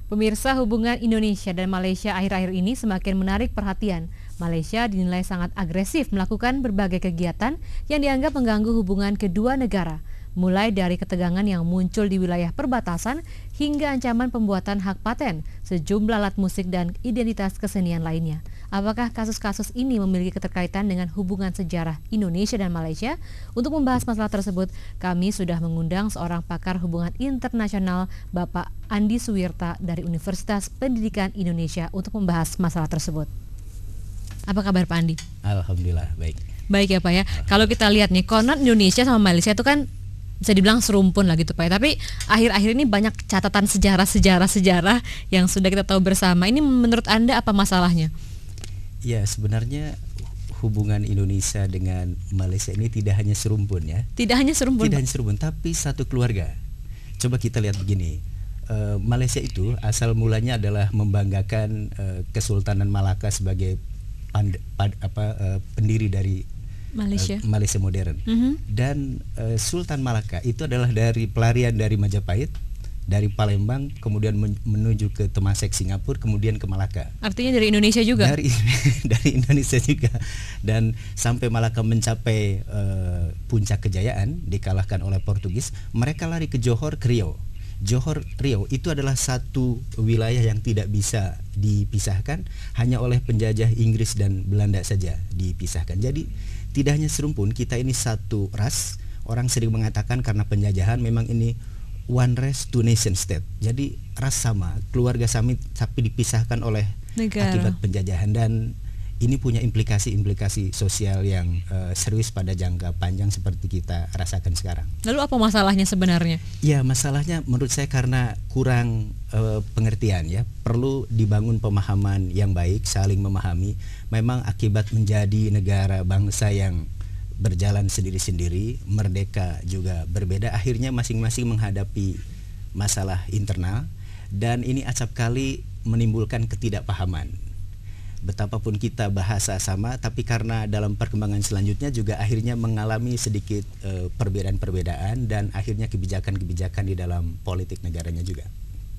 Pemirsa, hubungan Indonesia dan Malaysia akhir-akhir ini semakin menarik perhatian. Malaysia dinilai sangat agresif melakukan berbagai kegiatan yang dianggap mengganggu hubungan kedua negara. Mulai dari ketegangan yang muncul di wilayah perbatasan hingga ancaman pembuatan hak paten, sejumlah alat musik dan identitas kesenian lainnya. Apakah kasus-kasus ini memiliki keterkaitan dengan hubungan sejarah Indonesia dan Malaysia? Untuk membahas masalah tersebut, kami sudah mengundang seorang pakar hubungan internasional, Bapak Andi Suwirta dari Universitas Pendidikan Indonesia untuk membahas masalah tersebut. Apa kabar Pak Andi? Alhamdulillah, baik. Baik ya Pak ya. Kalau kita lihat nih, konon Indonesia sama Malaysia itu kan bisa dibilang serumpun lah gitu Pak ya. Tapi akhir-akhir ini banyak catatan sejarah yang sudah kita tahu bersama. Ini menurut Anda apa masalahnya? Ya, sebenarnya hubungan Indonesia dengan Malaysia ini tidak hanya serumpun ya. Tidak hanya serumpun, tapi satu keluarga. Coba kita lihat begini. Malaysia itu asal mulanya adalah membanggakan Kesultanan Malaka sebagai pendiri dari Malaysia modern. Dan Sultan Malaka itu adalah dari pelarian dari Majapahit, dari Palembang, kemudian menuju ke Temasek Singapura, kemudian ke Malaka. Artinya dari Indonesia juga? Dari Indonesia juga. Dan sampai Malaka mencapai puncak kejayaan, dikalahkan oleh Portugis, mereka lari ke Johor, ke Riau. Johor, Riau itu adalah satu wilayah yang tidak bisa dipisahkan, hanya oleh penjajah Inggris dan Belanda saja dipisahkan. Jadi tidak hanya serumpun, kita ini satu ras. Orang sering mengatakan karena penjajahan memang ini one race two nation state. Jadi ras sama, keluarga sama, tapi dipisahkan oleh negara akibat penjajahan. Dan ini punya implikasi sosial yang serius pada jangka panjang seperti kita rasakan sekarang. Lalu apa masalahnya sebenarnya? Ya, masalahnya menurut saya karena kurang pengertian ya. Perlu dibangun pemahaman yang baik, saling memahami. Memang akibat menjadi negara bangsa yang berjalan sendiri-sendiri, merdeka juga berbeda, akhirnya masing-masing menghadapi masalah internal, dan ini acap kali menimbulkan ketidakpahaman. Betapapun kita bahasa sama, tapi karena dalam perkembangan selanjutnya juga akhirnya mengalami sedikit perbedaan-perbedaan, dan akhirnya kebijakan-kebijakan di dalam politik negaranya juga.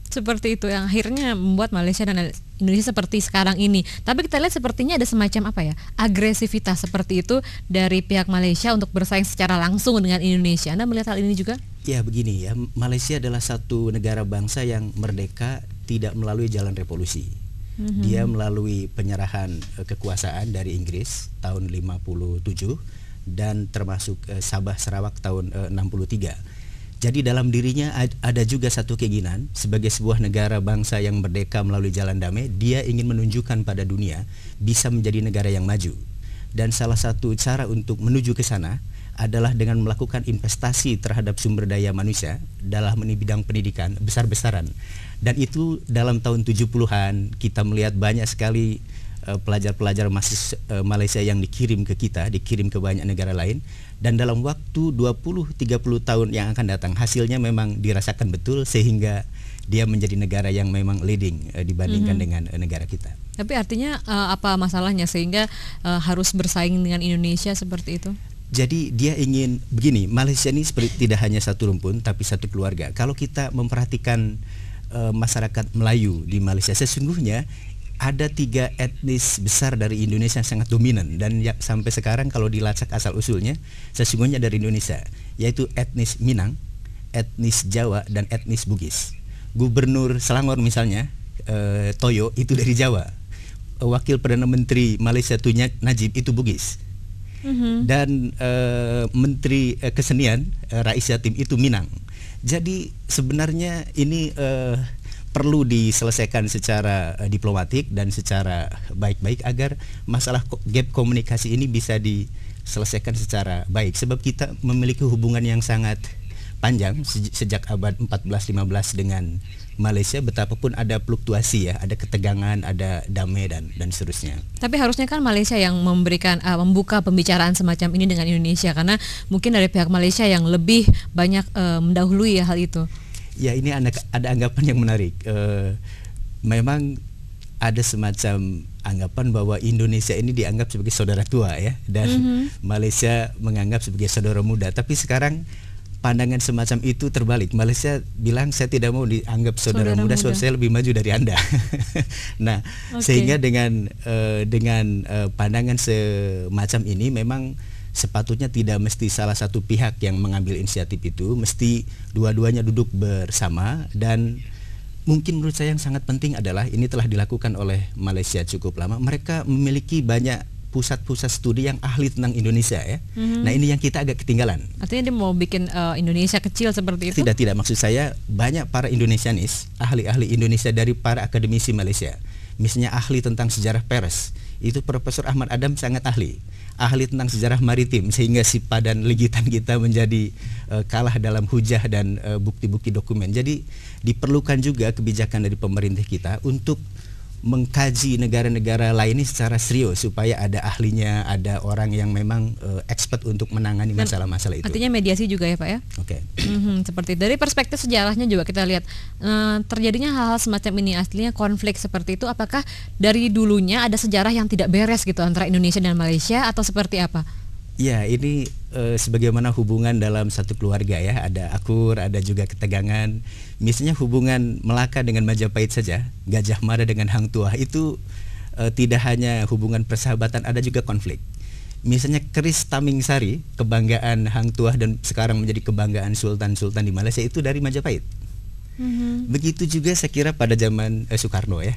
Seperti itu yang akhirnya membuat Malaysia dan Indonesia seperti sekarang ini. Tapi kita lihat sepertinya ada semacam agresivitas seperti itu dari pihak Malaysia untuk bersaing secara langsung dengan Indonesia. Anda melihat hal ini juga? Ya, begini ya, Malaysia adalah satu negara bangsa yang merdeka tidak melalui jalan revolusi. Dia melalui penyerahan kekuasaan dari Inggris tahun 57 dan termasuk Sabah Sarawak tahun 63. Jadi dalam dirinya ada juga satu keinginan sebagai sebuah negara bangsa yang merdeka melalui jalan damai, dia ingin menunjukkan pada dunia bisa menjadi negara yang maju. Dan salah satu cara untuk menuju ke sana adalah dengan melakukan investasi terhadap sumber daya manusia dalam bidang pendidikan besar-besaran. Dan itu dalam tahun 70-an kita melihat banyak sekali pelajar-pelajar Malaysia yang dikirim ke kita, dikirim ke banyak negara lain, dan dalam waktu 20-30 tahun yang akan datang hasilnya memang dirasakan betul sehingga dia menjadi negara yang memang leading dibandingkan dengan negara kita. Tapi artinya apa masalahnya sehingga harus bersaing dengan Indonesia seperti itu? Jadi dia ingin begini, Malaysia ini seperti tidak hanya satu rumpun tapi satu keluarga. Kalau kita memperhatikan masyarakat Melayu di Malaysia, sesungguhnya ada 3 etnis besar dari Indonesia yang sangat dominan, dan sampai sekarang kalau dilacak asal usulnya sesungguhnya dari Indonesia, yaitu etnis Minang, etnis Jawa, dan etnis Bugis. Gubernur Selangor misalnya, Toyo itu dari Jawa. Wakil Perdana Menteri Malaysia Tun Najib itu Bugis. Dan Menteri Kesenian Rais Yatim itu Minang. Jadi sebenarnya ini perlu diselesaikan secara diplomatik dan secara baik-baik agar masalah gap komunikasi ini bisa diselesaikan secara baik. Sebab kita memiliki hubungan yang sangat panjang sejak abad 14-15 dengan Malaysia, betapapun ada fluktuasi ya, ada ketegangan, ada damai dan seterusnya. Tapi harusnya kan Malaysia yang membuka pembicaraan semacam ini dengan Indonesia, karena mungkin dari pihak Malaysia yang lebih banyak mendahului hal itu. Ya, ini ada anggapan yang menarik. Memang ada semacam anggapan bahwa Indonesia ini dianggap sebagai saudara tua ya, dan Malaysia menganggap sebagai saudara muda. Tapi sekarang pandangan semacam itu terbalik. Malaysia bilang saya tidak mau dianggap saudara muda, so saya lebih maju dari Anda. Nah, sehingga dengan pandangan semacam ini memang sepatutnya tidak mesti salah satu pihak yang mengambil inisiatif itu, mesti dua-duanya duduk bersama. Dan mungkin menurut saya yang sangat penting adalah ini telah dilakukan oleh Malaysia cukup lama. Mereka memiliki banyak pusat-pusat studi yang ahli tentang Indonesia ya. Nah, ini yang kita agak ketinggalan. Artinya dia mau bikin Indonesia kecil seperti itu? Tidak, maksud saya banyak para Indonesianis, ahli-ahli Indonesia dari para akademisi Malaysia. Misalnya ahli tentang sejarah pers, itu Profesor Ahmad Adam sangat ahli tentang sejarah maritim, sehingga si padan ligitan kita menjadi kalah dalam hujah dan bukti-bukti dokumen. Jadi diperlukan juga kebijakan dari pemerintah kita untuk mengkaji negara-negara lain ini secara serius, supaya ada ahlinya, ada orang yang memang expert untuk menangani masalah-masalah itu. Artinya mediasi juga ya Pak ya? Oke. Seperti dari perspektif sejarahnya juga kita lihat terjadinya hal-hal semacam ini, aslinya konflik seperti itu. Apakah dari dulunya ada sejarah yang tidak beres gitu antara Indonesia dan Malaysia, atau seperti apa? Ya, ini sebagaimana hubungan dalam satu keluarga ya, ada akur, ada juga ketegangan. Misalnya hubungan Melaka dengan Majapahit saja, Gajah Mada dengan Hang Tuah, itu tidak hanya hubungan persahabatan, ada juga konflik. Misalnya keris Tamingsari, kebanggaan Hang Tuah dan sekarang menjadi kebanggaan sultan-sultan di Malaysia, itu dari Majapahit. Begitu juga saya kira pada zaman Soekarno ya.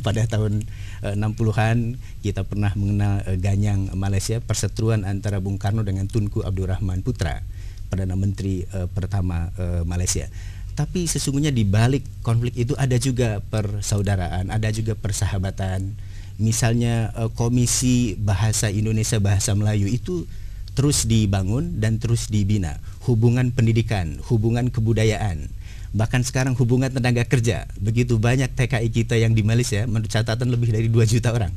Pada tahun 60-an kita pernah mengenal Ganyang Malaysia, perseteruan antara Bung Karno dengan Tunku Abdul Rahman Putra, Perdana Menteri pertama Malaysia. Tapi sesungguhnya di balik konflik itu ada juga persaudaraan, ada juga persahabatan. Misalnya Komisi Bahasa Indonesia Bahasa Melayu itu terus dibangun dan terus dibina. Hubungan pendidikan, hubungan kebudayaan, bahkan sekarang hubungan tenaga kerja. Begitu banyak TKI kita yang di Malaysia, menurut catatan lebih dari 2 juta orang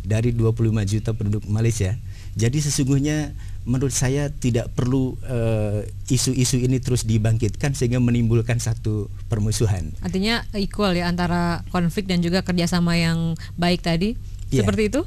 dari 25 juta penduduk Malaysia. Jadi sesungguhnya menurut saya tidak perlu isu-isu ini terus dibangkitkan sehingga menimbulkan satu permusuhan. Artinya equal ya antara konflik dan juga kerjasama yang baik tadi, seperti itu?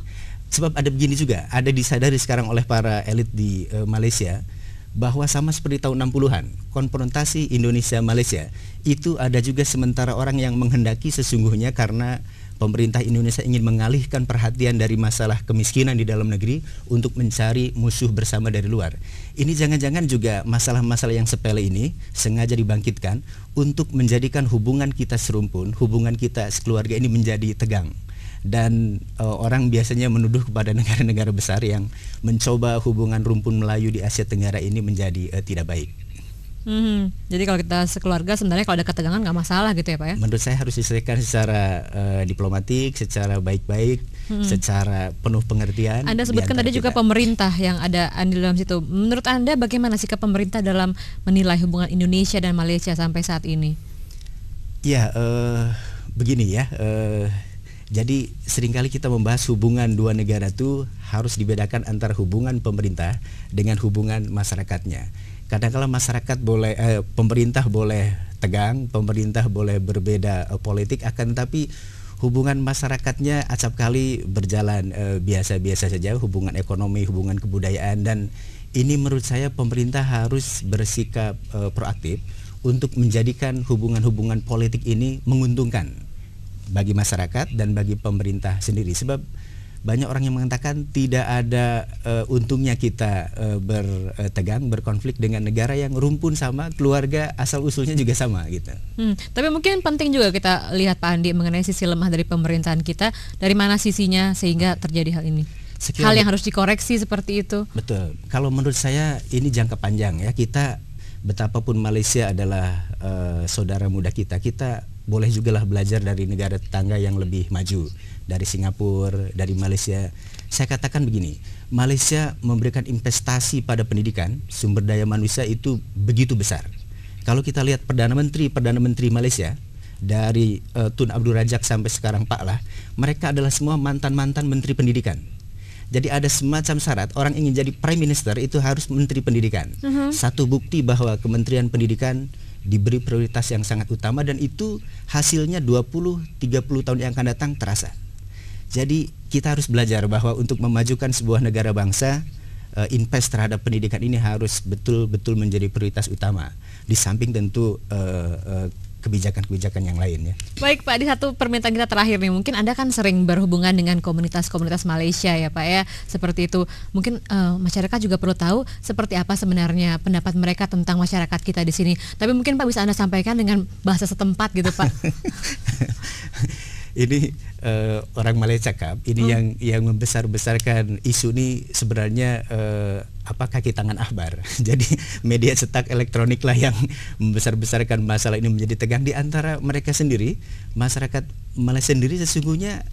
Sebab ada begini juga, ada disadari sekarang oleh para elit di Malaysia, bahwa sama seperti tahun 60-an, konfrontasi Indonesia-Malaysia, itu ada juga sementara orang yang menghendaki sesungguhnya karena pemerintah Indonesia ingin mengalihkan perhatian dari masalah kemiskinan di dalam negeri untuk mencari musuh bersama dari luar. Ini jangan-jangan juga masalah-masalah yang sepele ini sengaja dibangkitkan untuk menjadikan hubungan kita serumpun, hubungan kita sekeluarga ini menjadi tegang. Dan orang biasanya menuduh kepada negara-negara besar yang mencoba hubungan rumpun Melayu di Asia Tenggara ini menjadi tidak baik. Jadi kalau kita sekeluarga sebenarnya kalau ada ketegangan nggak masalah gitu ya Pak ya? Menurut saya harus diselesaikan secara diplomatik, secara baik-baik, secara penuh pengertian. Anda sebutkan tadi juga pemerintah yang ada di dalam situ. Menurut Anda bagaimana sikap pemerintah dalam menilai hubungan Indonesia dan Malaysia sampai saat ini? Ya, begini ya. Jadi seringkali kita membahas hubungan dua negara itu harus dibedakan antara hubungan pemerintah dengan hubungan masyarakatnya. Kadang-kala masyarakat boleh, pemerintah boleh tegang, pemerintah boleh berbeda politik, akan tetapi hubungan masyarakatnya acap kali berjalan biasa-biasa saja, hubungan ekonomi, hubungan kebudayaan. Dan ini menurut saya pemerintah harus bersikap proaktif untuk menjadikan hubungan-hubungan politik ini menguntungkan bagi masyarakat dan bagi pemerintah sendiri. Sebab banyak orang yang mengatakan tidak ada untungnya kita bertegang, berkonflik dengan negara yang rumpun sama, keluarga asal usulnya juga sama gitu. Tapi mungkin penting juga kita lihat Pak Andi mengenai sisi lemah dari pemerintahan kita, dari mana sisinya sehingga terjadi hal ini. Hal yang harus dikoreksi seperti itu. Betul. Kalau menurut saya ini jangka panjang ya. Kita betapapun Malaysia adalah saudara muda kita, kita boleh juga lah belajar dari negara tetangga yang lebih maju, dari Singapura, dari Malaysia. Saya katakan begini, Malaysia memberikan investasi pada pendidikan, sumber daya manusia itu begitu besar. Kalau kita lihat Perdana Menteri Malaysia, dari Tun Abdul Razak sampai sekarang Pak Lah, mereka adalah semua mantan-mantan menteri pendidikan. Jadi ada semacam syarat orang ingin jadi Prime Minister itu harus menteri pendidikan. Satu bukti bahwa Kementerian Pendidikan diberi prioritas yang sangat utama, dan itu hasilnya 20-30 tahun yang akan datang terasa. Jadi kita harus belajar bahwa untuk memajukan sebuah negara bangsa, invest terhadap pendidikan ini harus betul-betul menjadi prioritas utama. Di samping tentu kebijakan-kebijakan yang lain ya. Baik Pak, di satu permintaan kita terakhir nih, mungkin Anda kan sering berhubungan dengan komunitas-komunitas Malaysia ya Pak ya, seperti itu. Mungkin masyarakat juga perlu tahu seperti apa sebenarnya pendapat mereka tentang masyarakat kita di sini. Tapi mungkin Pak bisa Anda sampaikan dengan bahasa setempat gitu Pak. Ini orang Malaysia Cup ini yang membesar-besarkan isu ini sebenarnya kaki tangan Akbar. Jadi media cetak elektronik lah yang membesar-besarkan masalah ini menjadi tegang di antara mereka sendiri. Masyarakat Malaysia sendiri sesungguhnya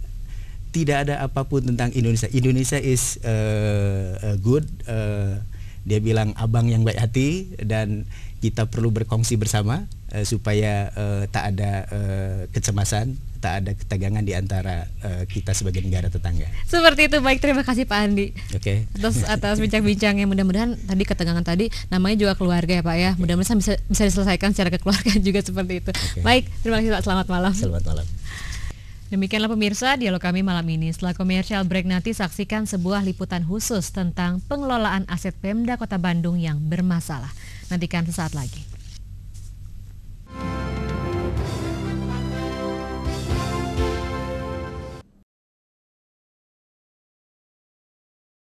tidak ada apapun tentang Indonesia. Indonesia is good. Dia bilang abang yang baik hati dan kita perlu berkongsi bersama supaya tak ada kecemasan, tak ada ketegangan di antara kita sebagai negara tetangga. Seperti itu. Baik, terima kasih Pak Andi. Oke. Atas bincang-bincangnya. Mudah-mudahan tadi ketegangan tadi namanya juga keluarga ya Pak ya. Mudah-mudahan bisa diselesaikan secara kekeluargaan juga seperti itu. Baik, terima kasih Pak. Selamat malam. Selamat malam. Demikianlah pemirsa dialog kami malam ini. Setelah commercial break nanti saksikan sebuah liputan khusus tentang pengelolaan aset Pemda Kota Bandung yang bermasalah. Nantikan sesaat lagi.